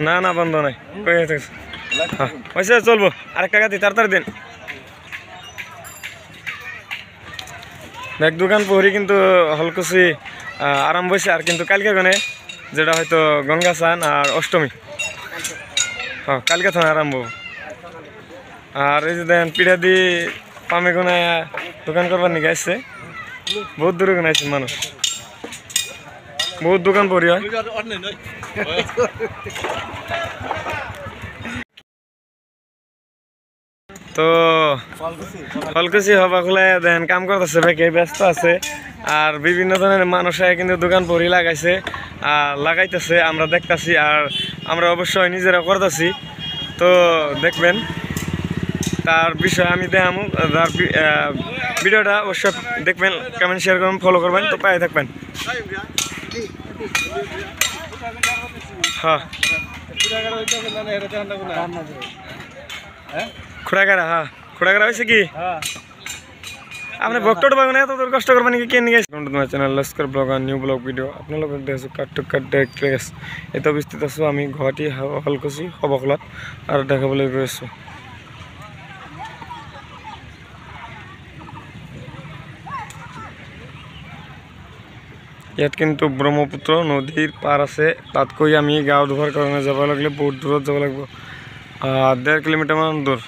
না না বন্ধ নাই হয়েছে চলবো আরেকটা গাড়ি তাড়াতাড়ি দিন দেখ দোকান পহরি কিন্তু হলকুচি আরম্ভ হয়েছে আর কিন্তু কালকে গনে যেটা হয়তো গঙ্গা স্নান আর অষ্টমী হ্যাঁ কালকে থানা আরম্ভ আর এই যে দেন পিঠা দি পামে গোনায় দোকান করবার নিয়ে আসছে বহুত দূরে গোনা আসছে মানুষ বহুত দোকান পড়ি হয় তো ফলকুচি হবা খুলে দেন কাম করতেছে ভাই ব্যস্ত আছে আর বিভিন্ন ধরনের মানুষ কিন্তু দোকান পড়ি লাগাইছে আর লাগাইতেছে আমরা দেখতেছি আর আমরা অবশ্যই নিজেরা করতেছি তো দেখবেন তার বিষয়ে আমি দেখামু তার ভিডিওটা অবশ্যই দেখবেন কমেন্ট শেয়ার করবেন ফলো করবেন তো পায়ে থাকবেন হ্যাঁ খুড়াগাড়া হ্যাঁ খুড়াগাড়া হয়েছে কি আপনি ভক্তটা পাবেন এত দূর কষ্ট করবেন কি কে নিয়ে তোমার চ্যানেল লস্কর ব্লগ আর নিউ ব্লগ ভিডিও আপনার দেখছো কাট টু কাট ডাইরেক্ট প্লেস এত বিস্তৃত আছো আমি গুৱাহাটী হলকুচি সবকলাত আর দেখাবলৈ গৈ আছো ইয়াত কিন্তু ব্ৰহ্মপুত্ৰ নদীৰ পাৰ আছে তাতকৈ আমি গাঁও ধোৱাৰ কাৰণে যাব লাগিলে বহুত দূৰত যাব লাগিব 1.5 কিলোমিটাৰ মান দূৰ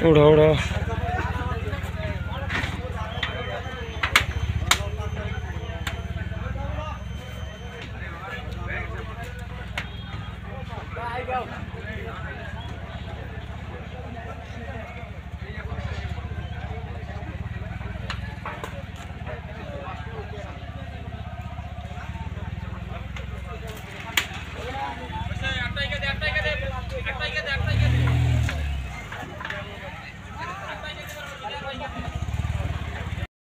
উড়া উড়া